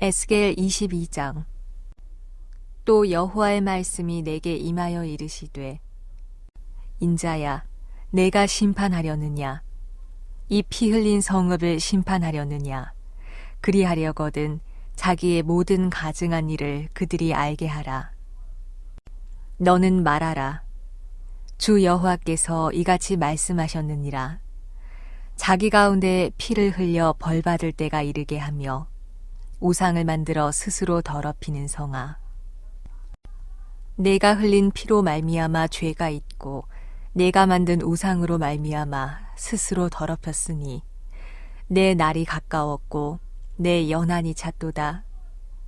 에스겔 22장. 또 여호와의 말씀이 내게 임하여 이르시되, 인자야, 내가 심판하려느냐? 이 피 흘린 성읍을 심판하려느냐? 그리하려거든 자기의 모든 가증한 일을 그들이 알게 하라. 너는 말하라. 주 여호와께서 이같이 말씀하셨느니라. 자기 가운데 피를 흘려 벌받을 때가 이르게 하며 우상을 만들어 스스로 더럽히는 성아, 내가 흘린 피로 말미암아 죄가 있고 내가 만든 우상으로 말미암아 스스로 더럽혔으니 내 날이 가까웠고 내 연한이 찼도다.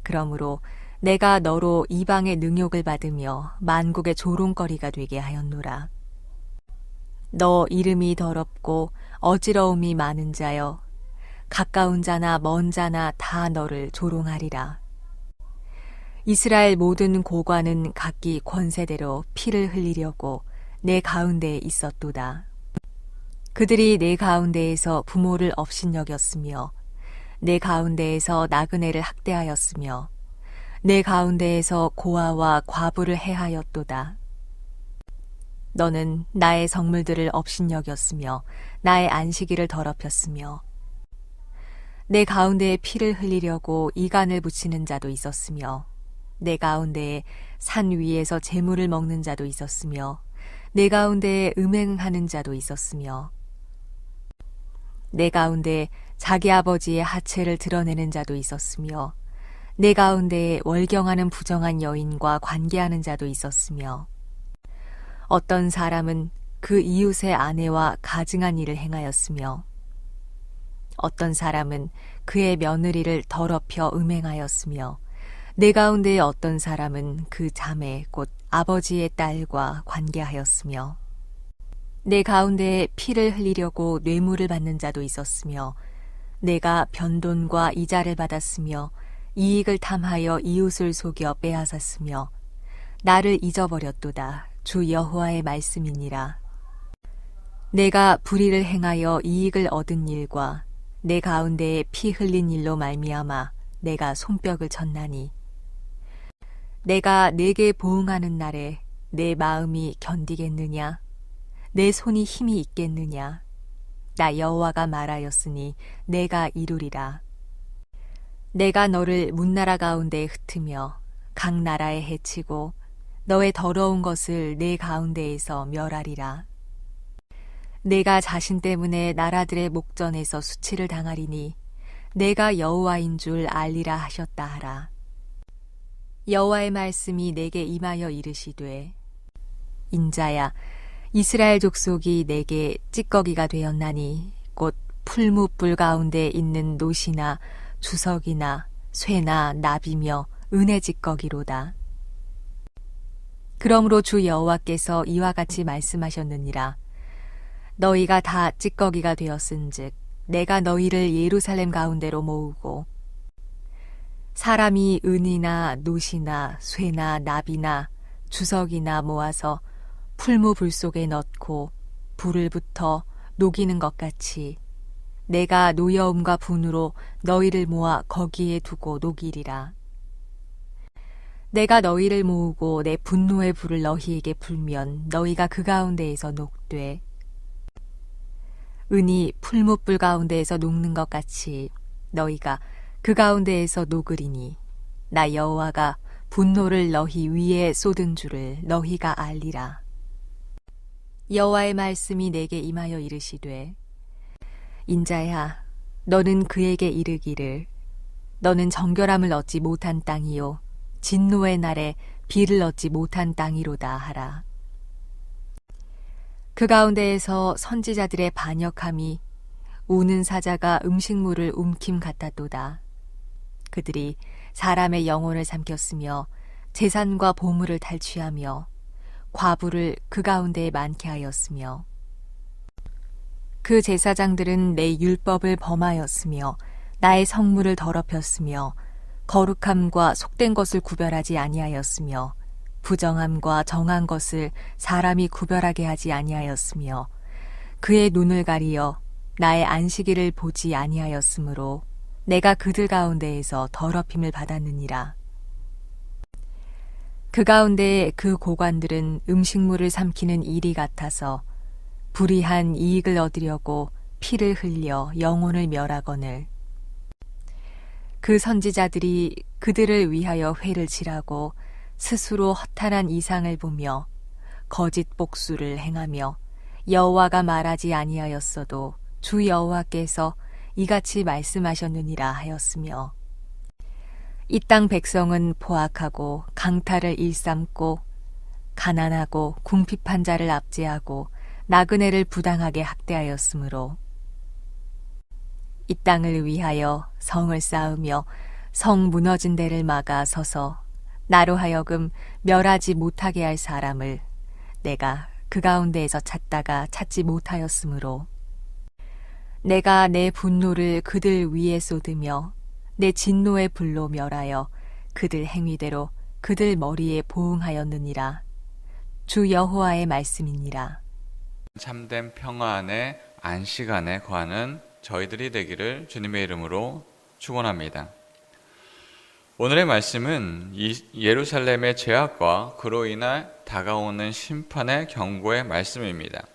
그러므로 내가 너로 이방의 능욕을 받으며 만국의 조롱거리가 되게 하였노라. 너 이름이 더럽고 어지러움이 많은 자여, 가까운 자나 먼 자나 다 너를 조롱하리라. 이스라엘 모든 고관은 각기 권세대로 피를 흘리려고 내 가운데에 있었도다. 그들이 내 가운데에서 부모를 업신여겼으며 내 가운데에서 나그네를 학대하였으며 내 가운데에서 고아와 과부를 해하였도다. 너는 나의 성물들을 업신여겼으며 나의 안식일을 더럽혔으며 내 가운데에 피를 흘리려고 이간을 붙이는 자도 있었으며 내 가운데에 산 위에서 재물을 먹는 자도 있었으며 내 가운데에 음행하는 자도 있었으며 내 가운데에 자기 아버지의 하체를 드러내는 자도 있었으며 내 가운데에 월경하는 부정한 여인과 관계하는 자도 있었으며 어떤 사람은 그 이웃의 아내와 가증한 일을 행하였으며 어떤 사람은 그의 며느리를 더럽혀 음행하였으며 내 가운데에 어떤 사람은 그 자매 곧 아버지의 딸과 관계하였으며 내 가운데에 피를 흘리려고 뇌물을 받는 자도 있었으며 내가 변돈과 이자를 받았으며 이익을 탐하여 이웃을 속여 빼앗았으며 나를 잊어버렸도다. 주 여호와의 말씀이니라. 내가 불의를 행하여 이익을 얻은 일과 내 가운데에 피 흘린 일로 말미암아 내가 손뼉을 쳤나니 내가 내게 보응하는 날에 내 마음이 견디겠느냐? 내 손이 힘이 있겠느냐? 나 여호와가 말하였으니 내가 이루리라. 내가 너를 문나라 가운데에 흩으며 각 나라에 해치고 너의 더러운 것을 내 가운데에서 멸하리라. 내가 자신 때문에 나라들의 목전에서 수치를 당하리니 내가 여호와인 줄 알리라 하셨다 하라. 여호와의 말씀이 내게 임하여 이르시되, 인자야, 이스라엘 족속이 내게 찌꺼기가 되었나니 곧 풀무불 가운데 있는 노시나 주석이나 쇠나 나비며 은혜 찌꺼기로다. 그러므로 주 여호와께서 이와 같이 말씀하셨느니라. 너희가 다 찌꺼기가 되었은즉 내가 너희를 예루살렘 가운데로 모으고 사람이 은이나 노시나 쇠나 나비나 주석이나 모아서 풀무불 속에 넣고 불을 붙어 녹이는 것 같이 내가 노여움과 분으로 너희를 모아 거기에 두고 녹이리라. 내가 너희를 모으고 내 분노의 불을 너희에게 불면 너희가 그 가운데에서 녹되 은이 풀무불 가운데에서 녹는 것 같이 너희가 그 가운데에서 녹으리니 나 여호와가 분노를 너희 위에 쏟은 줄을 너희가 알리라. 여호와의 말씀이 내게 임하여 이르시되, 인자야, 너는 그에게 이르기를 너는 정결함을 얻지 못한 땅이요 진노의 날에 비를 얻지 못한 땅이로다 하라. 그 가운데에서 선지자들의 반역함이 우는 사자가 음식물을 움킴 같았도다. 그들이 사람의 영혼을 삼켰으며 재산과 보물을 탈취하며 과부를 그 가운데에 많게 하였으며 그 제사장들은 내 율법을 범하였으며 나의 성물을 더럽혔으며 거룩함과 속된 것을 구별하지 아니하였으며 부정함과 정한 것을 사람이 구별하게 하지 아니하였으며 그의 눈을 가리어 나의 안식일을 보지 아니하였으므로 내가 그들 가운데에서 더럽힘을 받았느니라. 그 가운데 그 고관들은 음식물을 삼키는 일이 같아서 불의한 이익을 얻으려고 피를 흘려 영혼을 멸하거늘 그 선지자들이 그들을 위하여 회를 치라고 스스로 허탄한 이상을 보며 거짓 복수를 행하며 여호와가 말하지 아니하였어도 주 여호와께서 이같이 말씀하셨느니라 하였으며 이 땅 백성은 포악하고 강탈을 일삼고 가난하고 궁핍한 자를 압제하고 나그네를 부당하게 학대하였으므로 이 땅을 위하여 성을 쌓으며 성 무너진 데를 막아 서서 나로 하여금 멸하지 못하게 할 사람을 내가 그 가운데에서 찾다가 찾지 못하였으므로 내가 내 분노를 그들 위에 쏟으며 내 진노의 불로 멸하여 그들 행위대로 그들 머리에 보응하였느니라. 주 여호와의 말씀이니라. 참된 평화 안에 안식 안에 거하는 저희들이 되기를 주님의 이름으로 축원합니다. 오늘의 말씀은 예루살렘의 죄악과 그로 인해 다가오는 심판의 경고의 말씀입니다.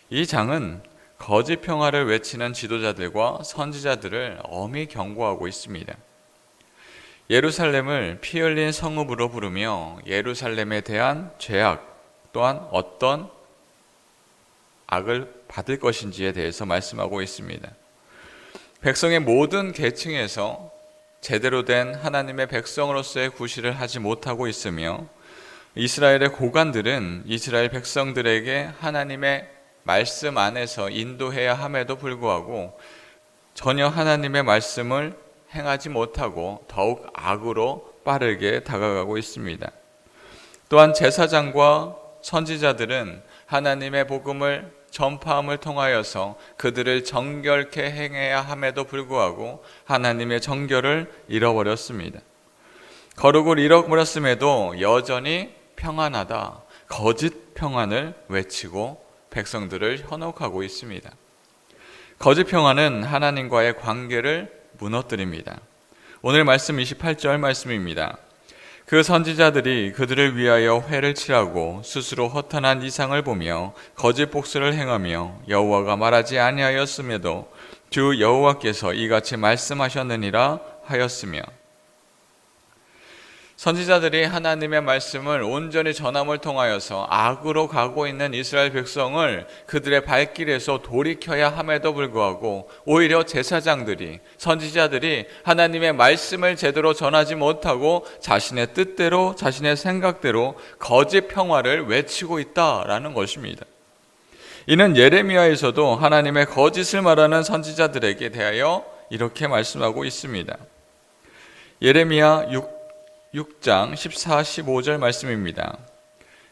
이 장은 거짓 평화를 외치는 지도자들과 선지자들을 엄히 경고하고 있습니다. 예루살렘을 피 흘린 성읍으로 부르며 예루살렘에 대한 죄악 또한 어떤 악을 받을 것인지에 대해서 말씀하고 있습니다. 백성의 모든 계층에서 제대로 된 하나님의 백성으로서의 구실을 하지 못하고 있으며 이스라엘의 고관들은 이스라엘 백성들에게 하나님의 말씀 안에서 인도해야 함에도 불구하고 전혀 하나님의 말씀을 행하지 못하고 더욱 악으로 빠르게 다가가고 있습니다. 또한 제사장과 선지자들은 하나님의 복음을 전파함을 통하여서 그들을 정결케 행해야 함에도 불구하고 하나님의 정결을 잃어버렸습니다. 거룩을 잃어버렸음에도 여전히 평안하다, 거짓 평안을 외치고 백성들을 현혹하고 있습니다. 거짓 평안은 하나님과의 관계를 무너뜨립니다. 오늘 말씀 28절 말씀입니다. 그 선지자들이 그들을 위하여 회를 치라고 스스로 허탄한 이상을 보며 거짓 복수를 행하며 여호와가 말하지 아니하였음에도 주 여호와께서 이같이 말씀하셨느니라 하였으며 선지자들이 하나님의 말씀을 온전히 전함을 통하여서 악으로 가고 있는 이스라엘 백성을 그들의 발길에서 돌이켜야 함에도 불구하고 오히려 제사장들이 선지자들이 하나님의 말씀을 제대로 전하지 못하고 자신의 뜻대로 자신의 생각대로 거짓 평화를 외치고 있다라는 것입니다. 이는 예레미야에서도 하나님의 거짓을 말하는 선지자들에게 대하여 이렇게 말씀하고 있습니다. 예레미야 6장 14, 15절 말씀입니다.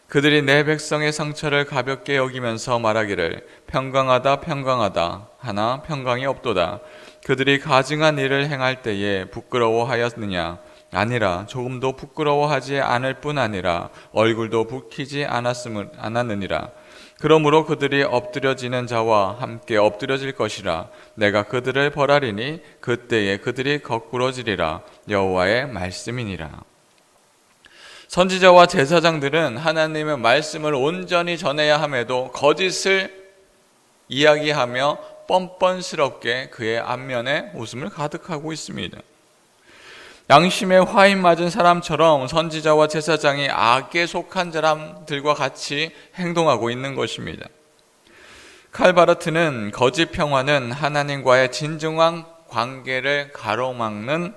그들이 내 백성의 상처를 가볍게 여기면서 말하기를 평강하다 평강하다 하나 평강이 없도다. 그들이 가증한 일을 행할 때에 부끄러워하였느냐? 아니라 조금도 부끄러워하지 않을 뿐 아니라 얼굴도 붉히지 않았느니라. 그러므로 그들이 엎드려지는 자와 함께 엎드려질 것이라. 내가 그들을 벌하리니 그때에 그들이 거꾸러지리라. 여호와의 말씀이니라. 선지자와 제사장들은 하나님의 말씀을 온전히 전해야 함에도 거짓을 이야기하며 뻔뻔스럽게 그의 안면에 웃음을 가득하고 있습니다. 양심에 화인 맞은 사람처럼 선지자와 제사장이 악에 속한 사람들과 같이 행동하고 있는 것입니다. 칼바르트는 거짓 평화는 하나님과의 진정한 관계를 가로막는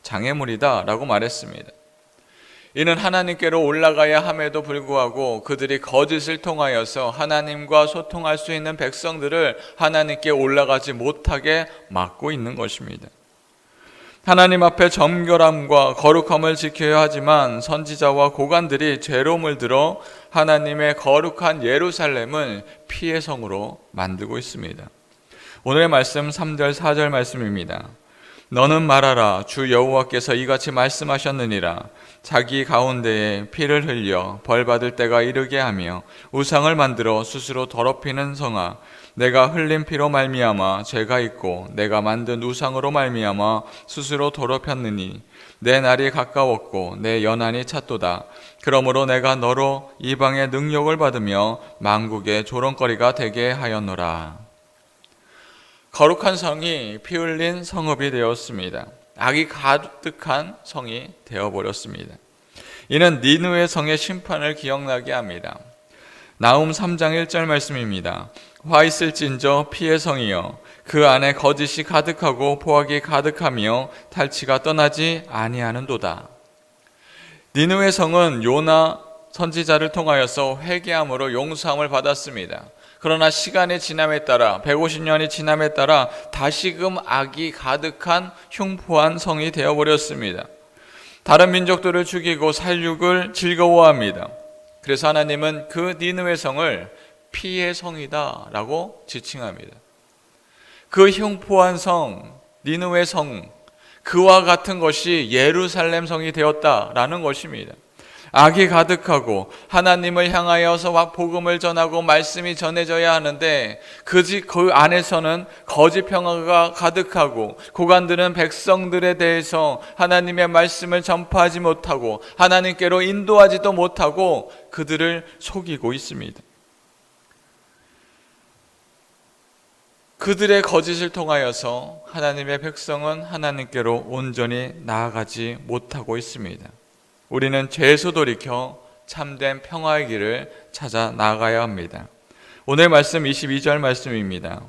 장애물이다 라고 말했습니다. 이는 하나님께로 올라가야 함에도 불구하고 그들이 거짓을 통하여서 하나님과 소통할 수 있는 백성들을 하나님께 올라가지 못하게 막고 있는 것입니다. 하나님 앞에 정결함과 거룩함을 지켜야 하지만 선지자와 고관들이 죄로 물들어 하나님의 거룩한 예루살렘을 피의 성으로 만들고 있습니다. 오늘의 말씀 3절 4절 말씀입니다. 너는 말하라. 주 여호와께서 이같이 말씀하셨느니라. 자기 가운데에 피를 흘려 벌 받을 때가 이르게 하며 우상을 만들어 스스로 더럽히는 성아, 내가 흘린 피로 말미암아 죄가 있고 내가 만든 우상으로 말미암아 스스로 더럽혔느니 내 날이 가까웠고 내 연한이 찼도다. 그러므로 내가 너로 이방의 능욕을 받으며 만국의 조롱거리가 되게 하였노라. 거룩한 성이 피 흘린 성읍이 되었습니다. 악이 가득한 성이 되어버렸습니다. 이는 니느웨 성의 심판을 기억나게 합니다. 나훔 3장 1절 말씀입니다. 화 있을진저 피의 성이여 그 안에 거짓이 가득하고 포악이 가득하며 탈취가 떠나지 아니하는도다. 니느웨 성은 요나 선지자를 통하여서 회개함으로 용서함을 받았습니다. 그러나 시간이 지남에 따라 150년이 지남에 따라 다시금 악이 가득한 흉포한 성이 되어버렸습니다. 다른 민족들을 죽이고 살육을 즐거워합니다. 그래서 하나님은 그 니느웨 성을 피의 성이다 라고 지칭합니다. 그 흉포한 성, 니느웨 성, 그와 같은 것이 예루살렘 성이 되었다라는 것입니다. 악이 가득하고 하나님을 향하여서 복음을 전하고 말씀이 전해져야 하는데 그 안에서는 거짓 평화가 가득하고 고관들은 백성들에 대해서 하나님의 말씀을 전파하지 못하고 하나님께로 인도하지도 못하고 그들을 속이고 있습니다. 그들의 거짓을 통하여서 하나님의 백성은 하나님께로 온전히 나아가지 못하고 있습니다. 우리는 죄에서 돌이켜 참된 평화의 길을 찾아 나아가야 합니다. 오늘 말씀 22절 말씀입니다.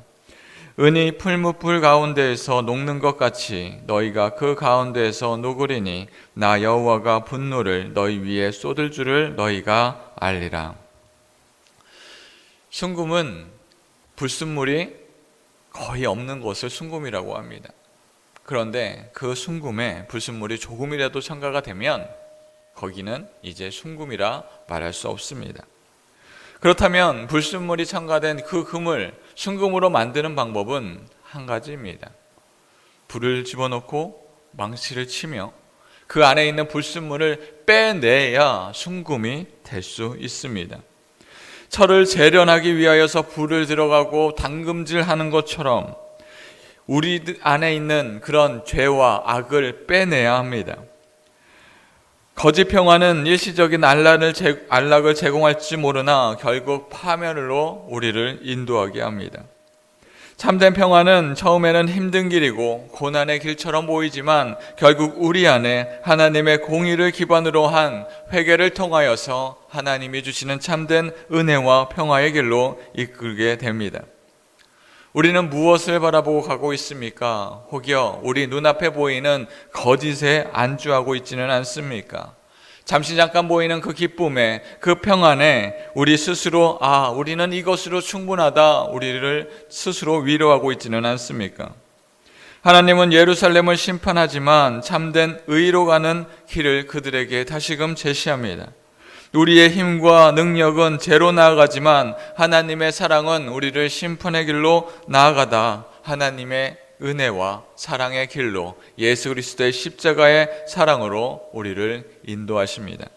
은이 풀무불 가운데에서 녹는 것 같이 너희가 그 가운데에서 녹으리니 나 여호와가 분노를 너희 위에 쏟을 줄을 너희가 알리라. 순금은 불순물이 거의 없는 것을 순금이라고 합니다. 그런데 그 순금에 불순물이 조금이라도 첨가가 되면 거기는 이제 순금이라 말할 수 없습니다. 그렇다면 불순물이 첨가된 그 금을 순금으로 만드는 방법은 한 가지입니다. 불을 집어넣고 망치를 치며 그 안에 있는 불순물을 빼내야 순금이 될 수 있습니다. 철을 재련하기 위하여서 불을 들어가고 담금질하는 것처럼 우리 안에 있는 그런 죄와 악을 빼내야 합니다. 거짓 평화는 일시적인 안락을 제공할지 모르나 결국 파멸로 우리를 인도하게 합니다. 참된 평화는 처음에는 힘든 길이고 고난의 길처럼 보이지만 결국 우리 안에 하나님의 공의를 기반으로 한 회개를 통하여서 하나님이 주시는 참된 은혜와 평화의 길로 이끌게 됩니다. 우리는 무엇을 바라보고 가고 있습니까? 혹여 우리 눈앞에 보이는 거짓에 안주하고 있지는 않습니까? 잠시 잠깐 보이는 그 기쁨에, 그 평안에 우리 스스로 우리는 이것으로 충분하다 우리를 스스로 위로하고 있지는 않습니까? 하나님은 예루살렘을 심판하지만 참된 의로 가는 길을 그들에게 다시금 제시합니다. 우리의 힘과 능력은 죄로 나아가지만 하나님의 사랑은 우리를 심판의 길로 나아가다 하나님의 은혜와 사랑의 길로 예수 그리스도의 십자가의 사랑으로 우리를 인도하십니다.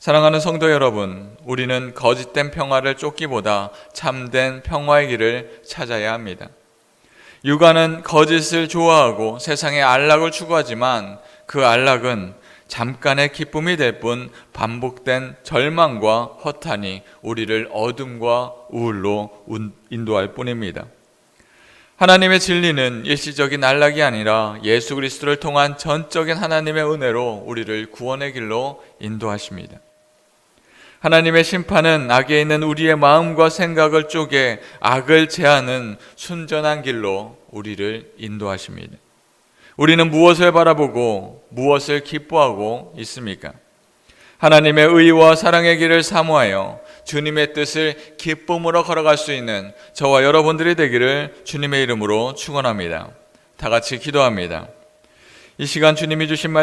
사랑하는 성도 여러분, 우리는 거짓된 평화를 쫓기보다 참된 평화의 길을 찾아야 합니다. 육아는 거짓을 좋아하고 세상의 안락을 추구하지만 그 안락은 잠깐의 기쁨이 될 뿐 반복된 절망과 허탄이 우리를 어둠과 우울로 인도할 뿐입니다. 하나님의 진리는 일시적인 안락이 아니라 예수 그리스도를 통한 전적인 하나님의 은혜로 우리를 구원의 길로 인도하십니다. 하나님의 심판은 악에 있는 우리의 마음과 생각을 쪼개 악을 제하는 순전한 길로 우리를 인도하십니다. 우리는 무엇을 바라보고 무엇을 기뻐하고 있습니까? 하나님의 의와 사랑의 길을 사모하여 주님의 뜻을 기쁨으로 걸어갈 수 있는 저와 여러분들이 되기를 주님의 이름으로 축원합니다. 다 같이 기도합니다. 이 시간 주님이 주신 말씀